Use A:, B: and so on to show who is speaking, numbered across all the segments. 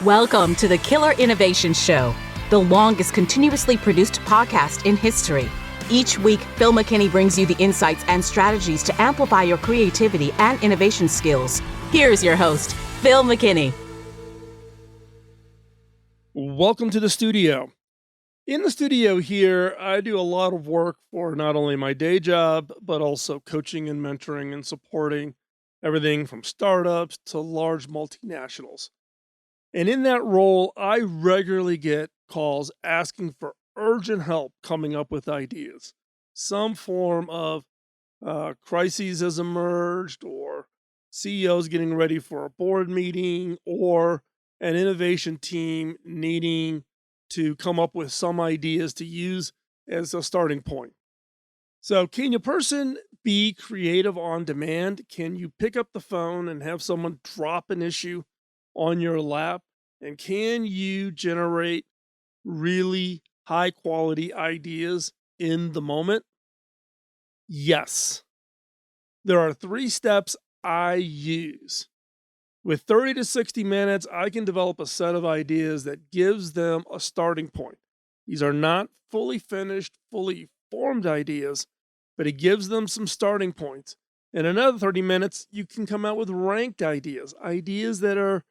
A: Welcome to the Killer Innovation Show, the longest continuously produced podcast in history. Each week, Phil McKinney brings you the insights and strategies to amplify your creativity and innovation skills. Here's your host, Phil McKinney.
B: Welcome to the studio. In the studio here, I do a lot of work for not only my day job, but also coaching and mentoring and supporting everything from startups to large multinationals. And in that role, I regularly get calls asking for urgent help coming up with ideas. Some form of crises has emerged, or CEOs getting ready for a board meeting, or an innovation team needing to come up with some ideas to use as a starting point. So, can your person be creative on demand? Can you pick up the phone and have someone drop an issue on your lap? And can you generate really high quality ideas in the moment? Yes. There are 3 steps I use. With 30 to 60 minutes, I can develop a set of ideas that gives them a starting point. These are not fully finished, fully formed ideas, but it gives them some starting points. In another 30 minutes, you can come out with ranked ideas, ideas that are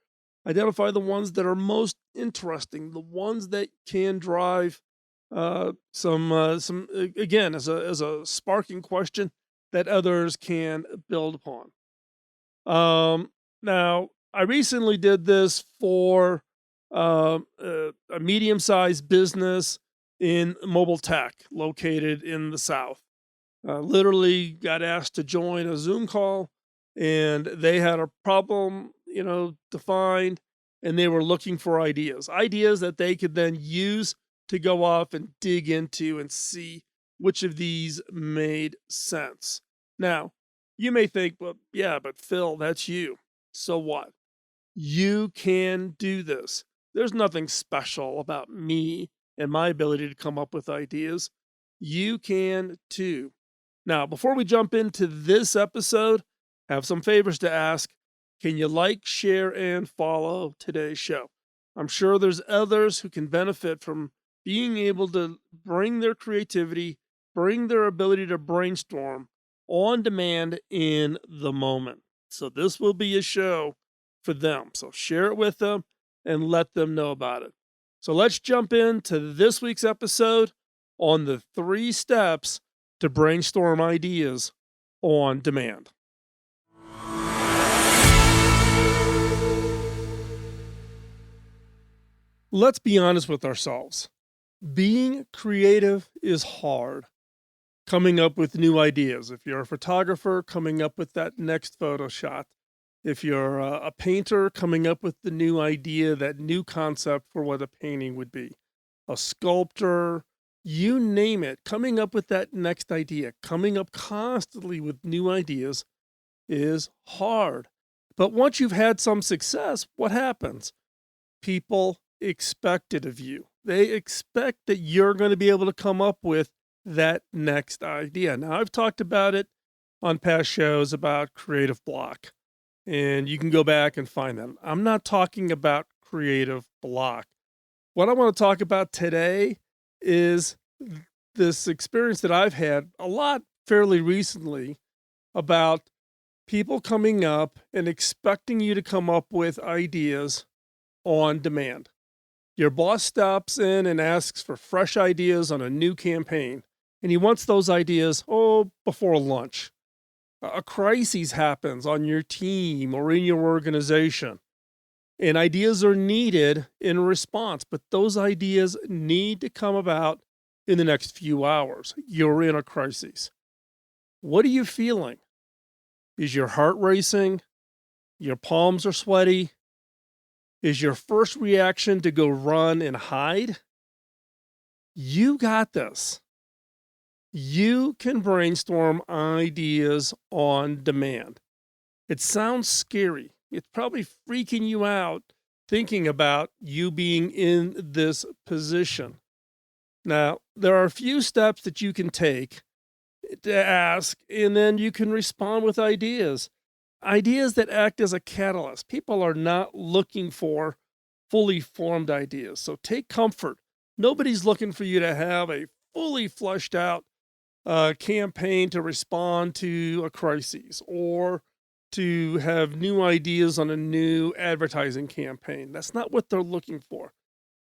B: identify the ones that are most interesting, the ones that can drive some again as a sparking question that others can build upon. Now, I recently did this for a medium-sized business in mobile tech located in the South. Literally got asked to join a Zoom call, and they had a problem, defined, and they were looking for ideas that they could then use to go off and dig into and see which of these made sense. Now, you may think, well, yeah, but Phil, that's you. So what? You can do this. There's nothing special about me and my ability to come up with ideas. You can too. Now, before we jump into this episode, I have some favors to ask. Can you like, share, and follow today's show? I'm sure there's others who can benefit from being able to bring their creativity, bring their ability to brainstorm on demand in the moment. So this will be a show for them. So share it with them and let them know about it. So let's jump into this week's episode on the 3 steps to brainstorm ideas on demand. Let's be honest with ourselves. Being creative is hard. Coming up with new ideas. If you're a photographer, coming up with that next photo shot. If you're a painter, coming up with the new idea, that new concept for what a painting would be. A sculptor, you name it, coming up with that next idea, coming up constantly with new ideas is hard. But once you've had some success, what happens? People expect it of you. They expect that you're going to be able to come up with that next idea. Now, I've talked about it on past shows about creative block, and you can go back and find them. I'm not talking about creative block. What I want to talk about today is this experience that I've had a lot fairly recently about people coming up and expecting you to come up with ideas on demand. Your boss stops in and asks for fresh ideas on a new campaign, and he wants those ideas, before lunch. A crisis happens on your team or in your organization, and ideas are needed in response, but those ideas need to come about in the next few hours. You're in a crisis. What are you feeling? Is your heart racing? Your palms are sweaty? Is your first reaction to go run and hide? You got this. You can brainstorm ideas on demand. It sounds scary. It's probably freaking you out thinking about you being in this position. Now, there are a few steps that you can take to ask, and then you can respond with ideas. Ideas that act as a catalyst. People are not looking for fully formed ideas. So take comfort. Nobody's looking for you to have a fully fleshed out campaign to respond to a crisis or to have new ideas on a new advertising campaign. That's not what they're looking for.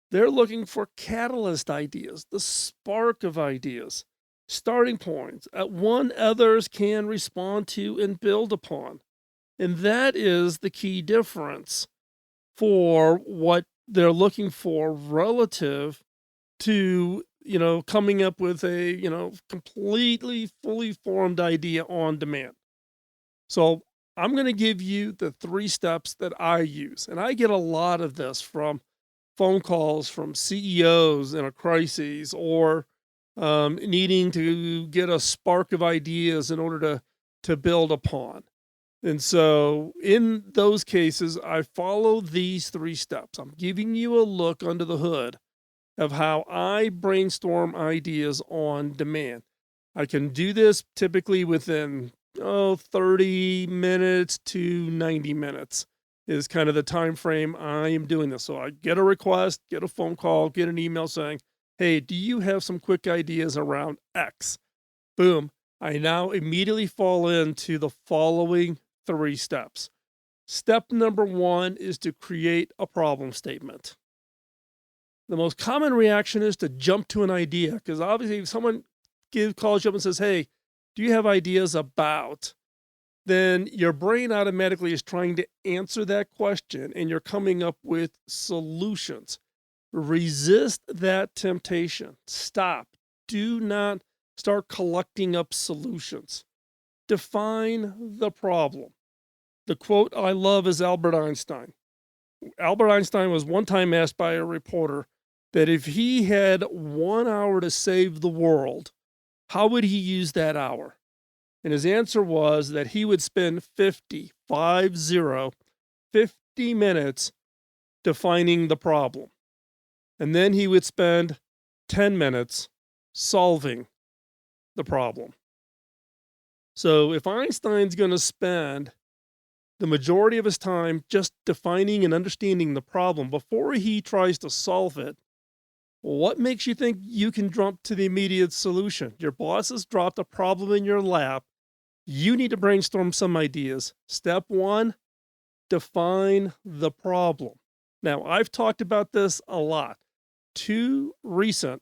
B: They're looking for catalyst ideas, the spark of ideas, starting points, one others can respond to and build upon. And that is the key difference for what they're looking for relative to, coming up with a, completely fully formed idea on demand. So I'm going to give you the 3 steps that I use. And I get a lot of this from phone calls from CEOs in a crisis or needing to get a spark of ideas in order to build upon. And so in those cases, I follow these 3 steps. I'm giving you a look under the hood of how I brainstorm ideas on demand. I can do this typically within 30 minutes to 90 minutes is kind of the time frame I am doing this. So I get a request, get a phone call, get an email saying, "Hey, do you have some quick ideas around X?" Boom. I now immediately fall into the following 3 steps. Step number 1 is to create a problem statement. The most common reaction is to jump to an idea because obviously if someone calls you up and says, "Hey, do you have ideas about?" then your brain automatically is trying to answer that question and you're coming up with solutions. Resist that temptation. Stop. Do not start collecting up solutions. Define the problem. The quote I love is Albert Einstein. Albert Einstein was one time asked by a reporter that if he had 1 hour to save the world, how would he use that hour? And his answer was that he would spend 50 minutes defining the problem. And then he would spend 10 minutes solving the problem. So if Einstein's going to spend the majority of his time just defining and understanding the problem before he tries to solve it, what makes you think you can jump to the immediate solution? Your boss has dropped a problem in your lap. You need to brainstorm some ideas. Step 1, define the problem. Now, I've talked about this a lot. 2 recent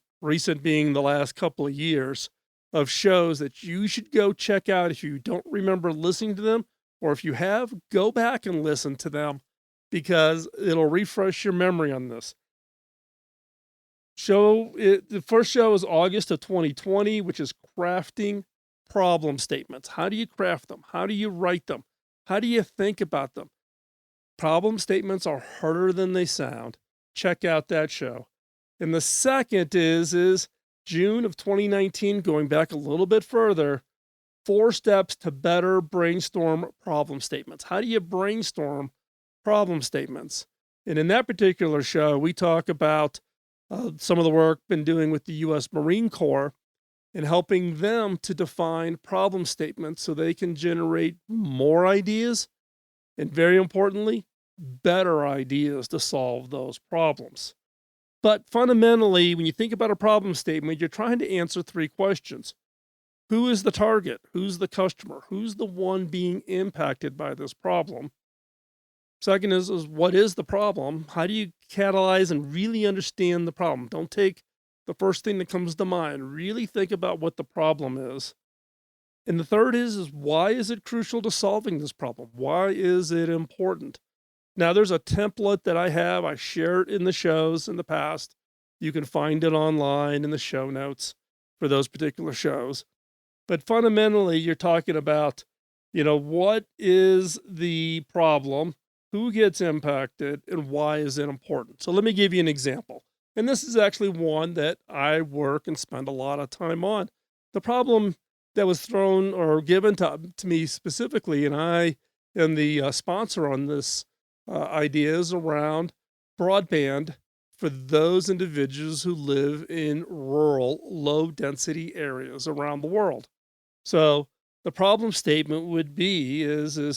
B: being the last couple of years, of shows that you should go check out if you don't remember listening to them, or if you have, go back and listen to them because it'll refresh your memory on this. The first show is August of 2020, which is crafting problem statements. How do you craft them? How do you write them? How do you think about them? Problem statements are harder than they sound. Check out that show. And the second is June of 2019, going back a little bit further, 4 steps to better brainstorm problem statements. How do you brainstorm problem statements? And in that particular show, we talk about some of the work been doing with the U.S. Marine Corps and helping them to define problem statements so they can generate more ideas and, very importantly, better ideas to solve those problems. But fundamentally, when you think about a problem statement, you're trying to answer 3 questions. Who is the target? Who's the customer? Who's the one being impacted by this problem? Second is what is the problem? How do you catalyze and really understand the problem? Don't take the first thing that comes to mind. Really think about what the problem is. And the third is why is it crucial to solving this problem? Why is it important? Now, there's a template that I have. I shared in the shows in the past. You can find it online in the show notes for those particular shows. But fundamentally, you're talking about, what is the problem? Who gets impacted and why is it important? So let me give you an example. And this is actually one that I work and spend a lot of time on. The problem that was thrown or given to me specifically, and I am the sponsor on this idea, is around broadband for those individuals who live in rural, low-density areas around the world. So the problem statement would be the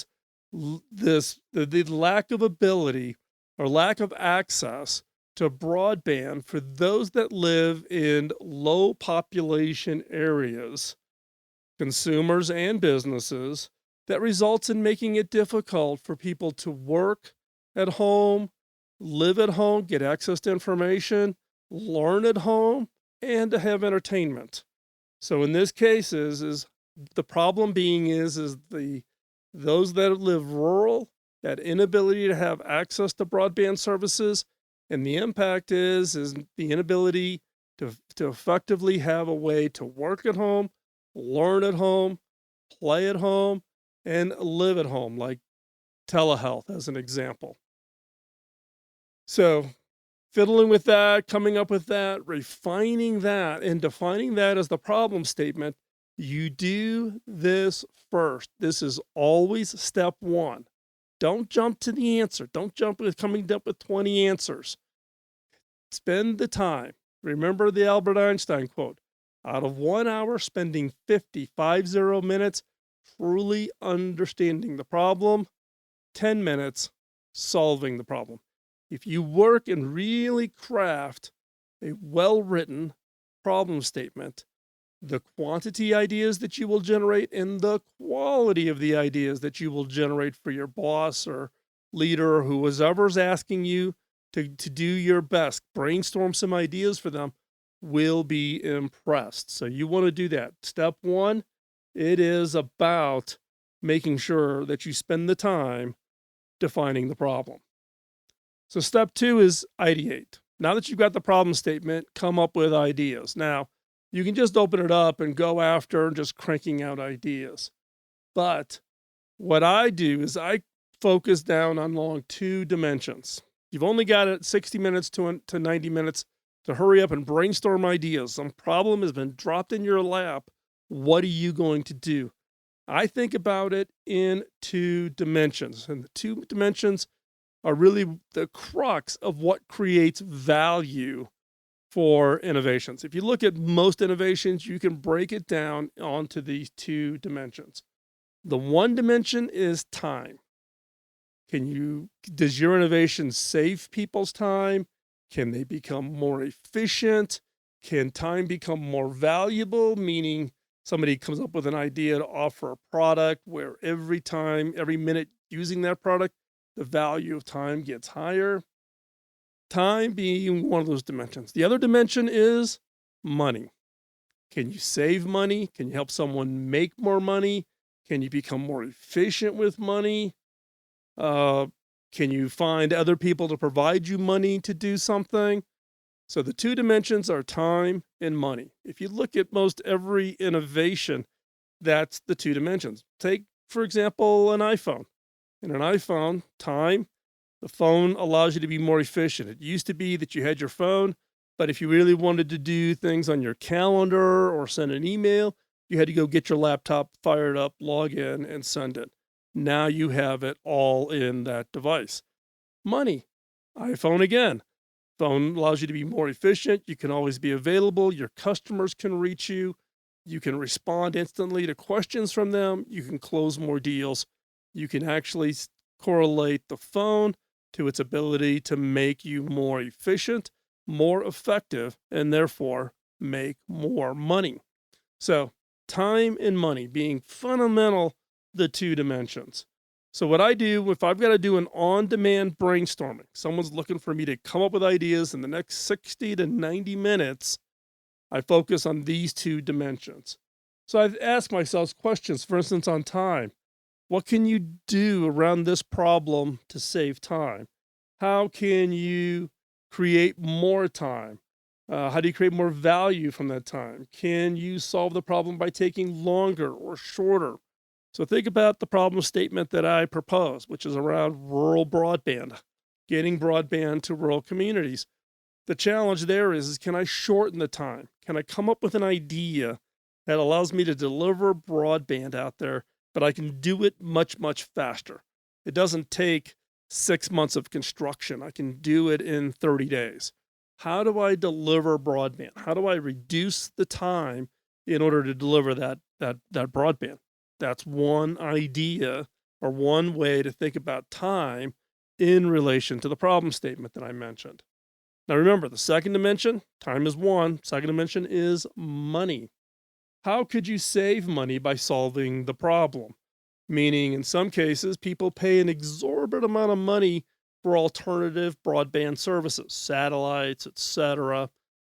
B: lack of ability or lack of access to broadband for those that live in low population areas, consumers and businesses, that results in making it difficult for people to work at home, live at home, get access to information, learn at home, and to have entertainment. So in this case is the problem being is the those that live rural, that inability to have access to broadband services, and the impact is the inability to effectively have a way to work at home, learn at home, play at home, and live at home, like telehealth as an example. So fiddling with that, coming up with that, refining that, and defining that as the problem statement, you do this first. This is always step one. Don't jump to the answer. Don't jump with coming up with 20 answers. Spend the time. Remember the Albert Einstein quote, out of 1 hour, spending 50 minutes truly understanding the problem, 10 minutes solving the problem. If you work and really craft a well-written problem statement, the quantity ideas that you will generate and the quality of the ideas that you will generate for your boss or leader or whoever's asking you to do your best, brainstorm some ideas for them, will be impressed. So you want to do that. Step one, it is about making sure that you spend the time defining the problem. So step two is ideate. Now that you've got the problem statement, come up with ideas. Now, you can just open it up and go after just cranking out ideas. But what I do is I focus down on along two dimensions. You've only got 60 minutes to 90 minutes to hurry up and brainstorm ideas. Some problem has been dropped in your lap. What are you going to do? I think about it in two dimensions, and the two dimensions are really the crux of what creates value for innovations. If you look at most innovations, you can break it down onto these two dimensions. The one dimension is time. Does your innovation save people's time? Can they become more efficient? Can time become more valuable? Meaning somebody comes up with an idea to offer a product where every minute using that product, the value of time gets higher. Time being one of those dimensions. The other dimension is money. Can you save money? Can you help someone make more money? Can you become more efficient with money? Can you find other people to provide you money to do something? So the two dimensions are time and money. If you look at most every innovation, that's the two dimensions. Take, for example, an iPhone. In an iPhone, time, the phone allows you to be more efficient. It used to be that you had your phone, but if you really wanted to do things on your calendar or send an email, you had to go get your laptop fired up, log in, and send it. Now you have it all in that device. Money, iPhone again. Phone allows you to be more efficient. You can always be available. Your customers can reach you. You can respond instantly to questions from them. You can close more deals. You can actually correlate the phone to its ability to make you more efficient, more effective, and therefore make more money. So time and money being fundamental, the two dimensions. So what I do, if I've got to do an on-demand brainstorming, someone's looking for me to come up with ideas in the next 60 to 90 minutes, I focus on these two dimensions. So I've asked myself questions, for instance, on time. What can you do around this problem to save time? How can you create more time? How do you create more value from that time? Can you solve the problem by taking longer or shorter? So think about the problem statement that I propose, which is around rural broadband, getting broadband to rural communities. The challenge there is can I shorten the time? Can I come up with an idea that allows me to deliver broadband out there, but I can do it much, much faster? It doesn't take 6 months of construction. I can do it in 30 days. How do I deliver broadband? How do I reduce the time in order to deliver that broadband? That's one idea or one way to think about time in relation to the problem statement that I mentioned. Now remember, the second dimension, time is one. Second dimension is money. How could you save money by solving the problem? Meaning, in some cases, people pay an exorbitant amount of money for alternative broadband services, satellites, etc.,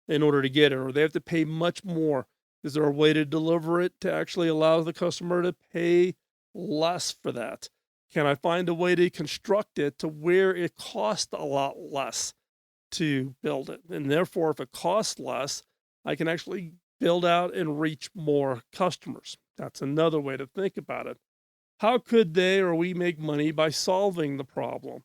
B: in order to get it, or they have to pay much more. Is there a way to deliver it to actually allow the customer to pay less for that? Can I find a way to construct it to where it costs a lot less to build it? And therefore, if it costs less, I can actually build out and reach more customers. That's another way to think about it. How could they or we make money by solving the problem?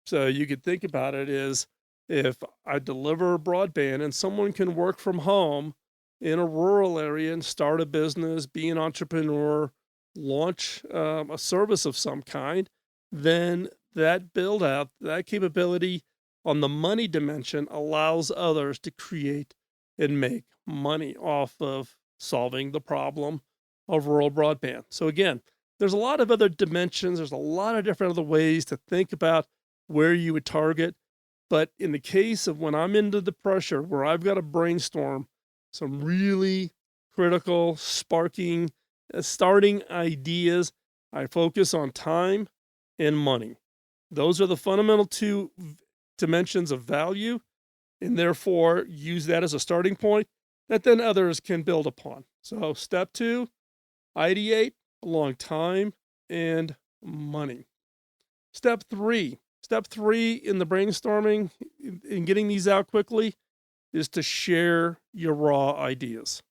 B: So you could think about it as if I deliver broadband and someone can work from home in a rural area and start a business, be an entrepreneur, launch a service of some kind, then that build out, that capability on the money dimension allows others to create and make money off of solving the problem of rural broadband. So again, there's a lot of other dimensions. There's a lot of different other ways to think about where you would target. But in the case of when I'm into the pressure where I've got to brainstorm some really critical, sparking, starting ideas, I focus on time and money. Those are the fundamental two dimensions of value, and therefore use that as a starting point that then others can build upon. So step two, ideate along time and money. Step three in the brainstorming in getting these out quickly is to share your raw ideas.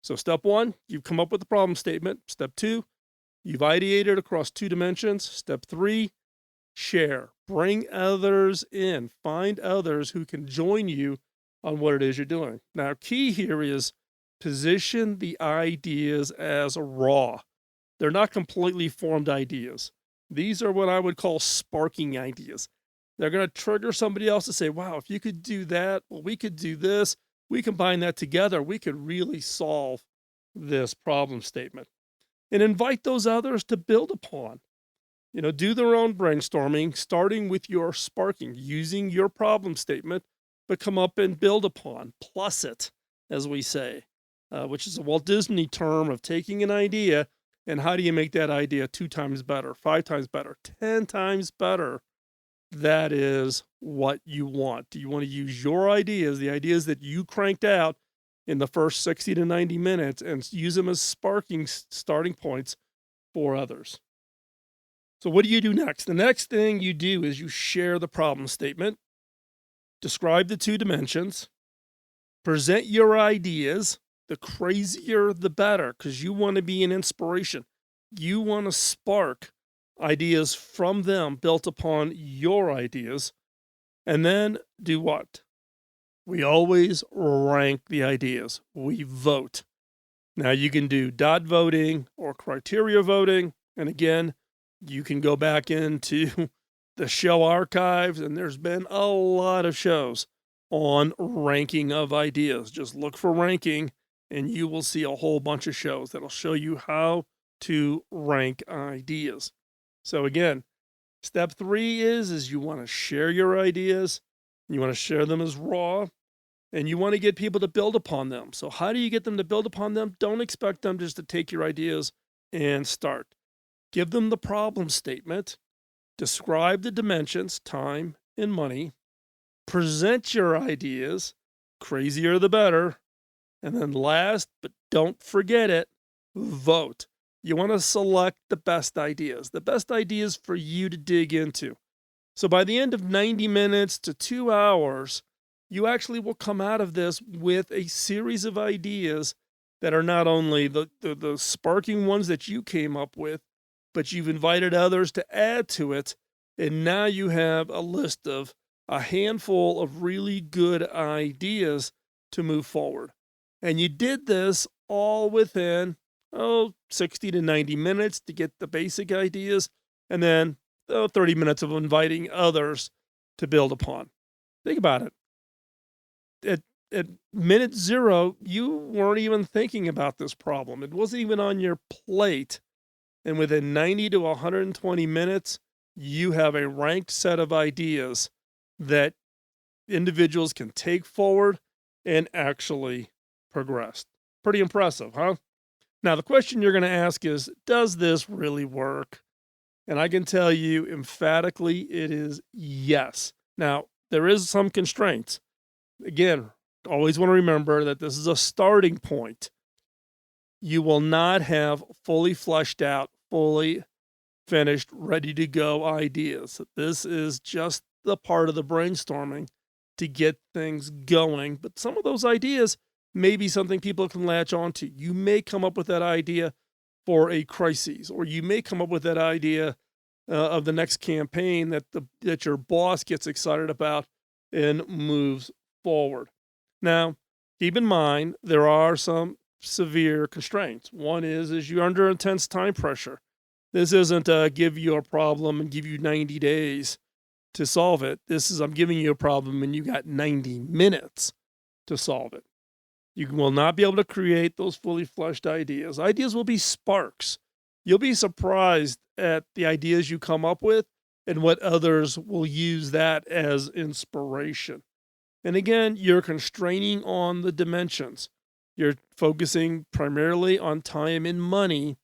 B: So step one, you've come up with the problem statement. Step two, you've ideated across two dimensions. Step three, share. Bring others in. Find others who can join you on what it is you're doing. Now, key here is position the ideas as raw. They're not completely formed ideas. These are what I would call sparking ideas. They're going to trigger somebody else to say, wow, if you could do that, well, we could do this. We combine that together. We could really solve this problem statement. And invite those others to build upon. Do their own brainstorming, starting with your sparking, using your problem statement, but come up and build upon, plus it, as we say, which is a Walt Disney term of taking an idea and how do you make that idea 2 times better, 5 times better, 10 times better? That is what you want. Do you want to use your ideas, the ideas that you cranked out in the first 60 to 90 minutes, and use them as sparking starting points for others? So what do you do next? The next thing you do is you share the problem statement, describe the 2 dimensions, present your ideas. The crazier, the better, because you want to be an inspiration. You want to spark ideas from them built upon your ideas. And then do what? We always rank the ideas. We vote. Now you can do dot voting or criteria voting. And again, you can go back into the show archives, and there's been a lot of shows on ranking of ideas. Just look for ranking, and you will see a whole bunch of shows that'll show you how to rank ideas. So again, step 3 is you want to share your ideas. You want to share them as raw, and you want to get people to build upon them. So how do you get them to build upon them? Don't expect them just to take your ideas and start. Give them the problem statement, describe the dimensions, time and money, present your ideas, crazier the better, and then last, but don't forget it, vote. You want to select the best ideas for you to dig into. So by the end of 90 minutes to 2 hours, you actually will come out of this with a series of ideas that are not only the sparking ones that you came up with, but you've invited others to add to it. And now you have a list of a handful of really good ideas to move forward. And you did this all within, 60 to 90 minutes to get the basic ideas, and then 30 minutes of inviting others to build upon. Think about it. At minute 0, you weren't even thinking about this problem. It wasn't even on your plate. And within 90 to 120 minutes, You have a ranked set of ideas that individuals can take forward and actually progress. Pretty impressive, huh? Now, the question you're going to ask is, does this really work? And I can tell you emphatically it is yes. Now, there is some constraints. Again, always want to remember that this is a starting point. You will not have fully fleshed out, fully finished, ready to go ideas. This is just the part of the brainstorming to get things going. But some of those ideas may be something people can latch onto. You may come up with that idea for a crisis, or you may come up with that idea of the next campaign that your boss gets excited about and moves forward. Now, keep in mind there are some severe constraints. One is you're under intense time pressure. This isn't give you a problem and give you 90 days to solve it. This is I'm giving you a problem and you got 90 minutes to solve it. You will not be able to create those fully fleshed ideas. Ideas will be sparks. You'll be surprised at the ideas you come up with and what others will use that as inspiration. And again, you're constraining on the dimensions. You're focusing primarily on time and money.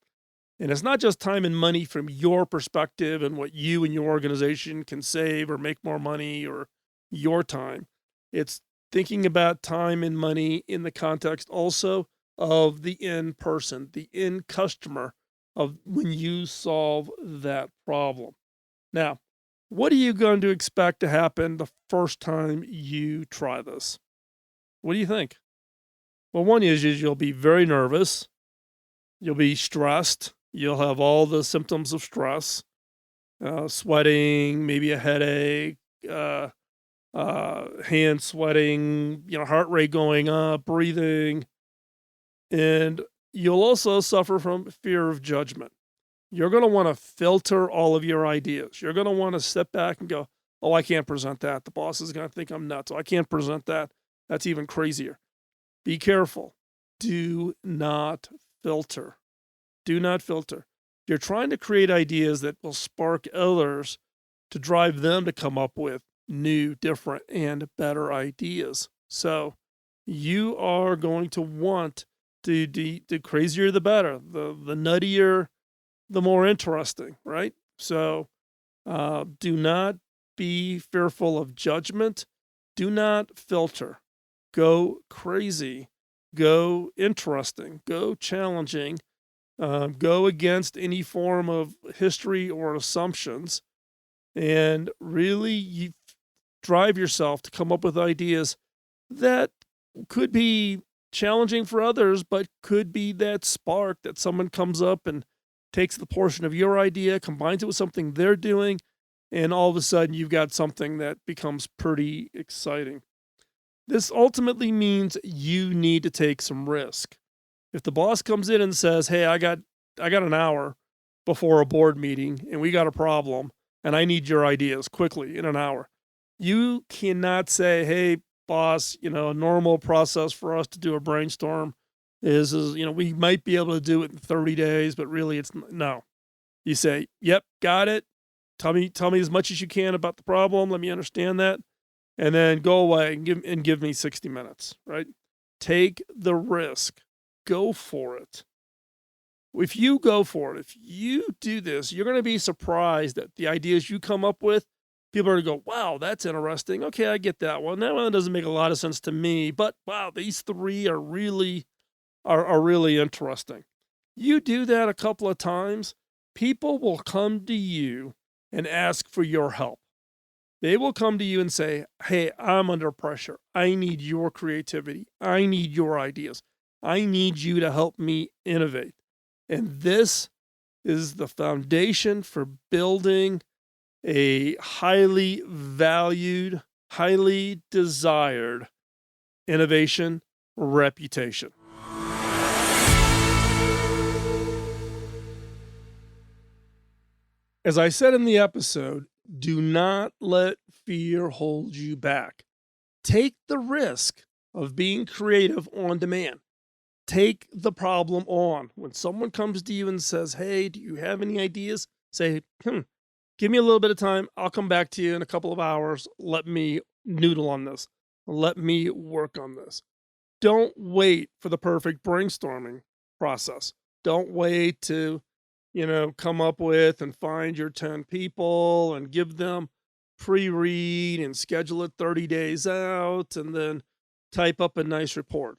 B: And it's not just time and money from your perspective and what you and your organization can save or make more money or your time. It's thinking about time and money in the context also of the end person, the end customer of when you solve that problem. Now, what are you going to expect to happen the first time you try this? What do you think? Well, one is you'll be very nervous. You'll be stressed. You'll have all the symptoms of stress, sweating, maybe a headache, hand sweating, heart rate going up, breathing. And you'll also suffer from fear of judgment. You're going to want to filter all of your ideas. You're going to want to sit back and go, oh, I can't present that. The boss is going to think I'm nuts. Oh, I can't present that. That's even crazier. Be careful. Do not filter. Do not filter. You're trying to create ideas that will spark others to drive them to come up with new, different, and better ideas. So you are going to want to the crazier the better, the nuttier, the more interesting, right? So do not be fearful of judgment. Do not filter. Go crazy. Go interesting. Go challenging. Go against any form of history or assumptions. And really you drive yourself to come up with ideas that could be challenging for others, but could be that spark that someone comes up and takes the portion of your idea, combines it with something they're doing, and all of a sudden you've got something that becomes pretty exciting. This ultimately means you need to take some risk. If the boss comes in and says, hey, I got an hour before a board meeting and we got a problem and I need your ideas quickly in an hour, you cannot say, hey, boss, a normal process for us to do a brainstorm is we might be able to do it in 30 days, but really it's no. You say, yep, got it. Tell me as much as you can about the problem. Let me understand that. And then go away and give me 60 minutes, right? Take the risk. Go for it. If you go for it, if you do this, you're going to be surprised at the ideas you come up with. People are going to go, wow, that's interesting. Okay, I get that one. That one doesn't make a lot of sense to me, but wow, these three are really interesting. You do that a couple of times, people will come to you and ask for your help. They will come to you and say, hey, I'm under pressure. I need your creativity. I need your ideas. I need you to help me innovate. And this is the foundation for building a highly valued, highly desired innovation reputation. As I said in the episode, do not let fear hold you back. Take the risk of being creative on demand. Take the problem on. When someone comes to you and says, hey, do you have any ideas? Say, give Give me a little bit of time. I'll come back to you in a couple of hours. Let me noodle on this. Let me work on this. Don't wait for the perfect brainstorming process. Don't wait to, come up with and find your 10 people and give them pre-read and schedule it 30 days out and then type up a nice report.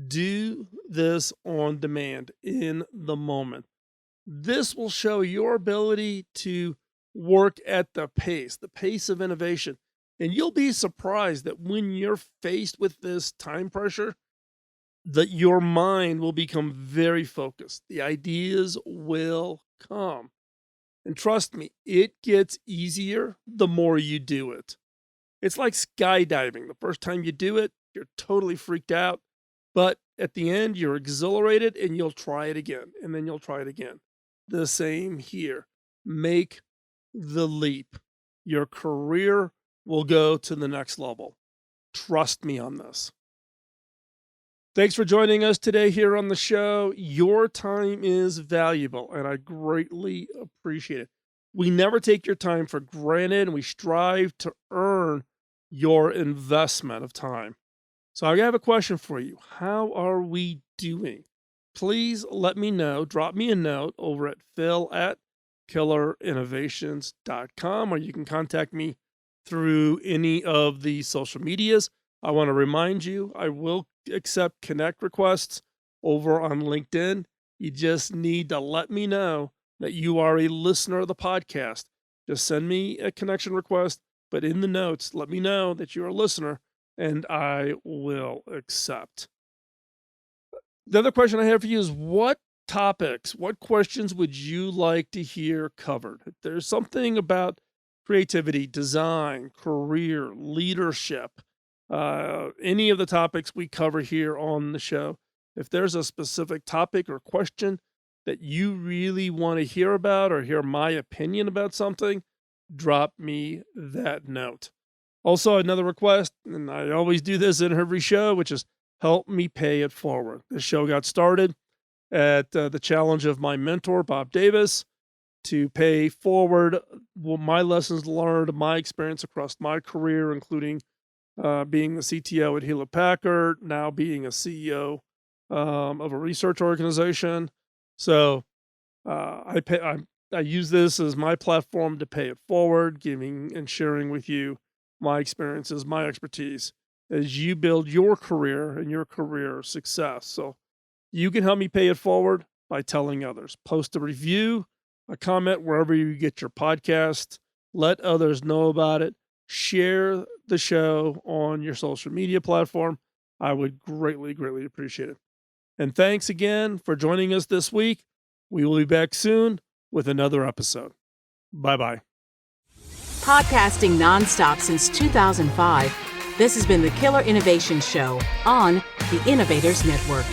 B: Do this on demand in the moment. This will show your ability to work at the pace of innovation. And you'll be surprised that when you're faced with this time pressure, that your mind will become very focused. The ideas will come. And trust me, it gets easier the more you do it. It's like skydiving. The first time you do it, you're totally freaked out. But at the end, you're exhilarated and you'll try it again. And then you'll try it again. The same here. Make the leap. Your career will go to the next level. Trust me on this. Thanks for joining us today here on the show. Your time is valuable, and I greatly appreciate it. We never take your time for granted, and we strive to earn your investment of time. So I have a question for you. How are we doing? Please let me know. Drop me a note over at phil@killerinnovations.com, or you can contact me through any of the social medias. I want to remind you, I will accept connect requests over on LinkedIn. You just need to let me know that you are a listener of the podcast. Just send me a connection request, but in the notes, let me know that you're a listener and I will accept. The other question I have for you is what questions would you like to hear covered? If there's something about creativity, design, career, leadership, any of the topics we cover here on the show, if there's a specific topic or question that you really want to hear about or hear my opinion about something, drop me that note. Also, another request, and I always do this in every show, which is help me pay it forward. This show got started at the challenge of my mentor, Bob Davis, to pay forward my lessons learned, my experience across my career, including being the CTO at Hewlett Packard, now being a CEO of a research organization. So I use this as my platform to pay it forward, giving and sharing with you my experiences, my expertise as you build your career and your career success. So you can help me pay it forward by telling others. Post a review, a comment wherever you get your podcast. Let others know about it. Share the show on your social media platform. I would greatly, greatly appreciate it. And thanks again for joining us this week. We will be back soon with another episode. Bye-bye.
A: Podcasting nonstop since 2005, this has been the Killer Innovation Show on the Innovators Network.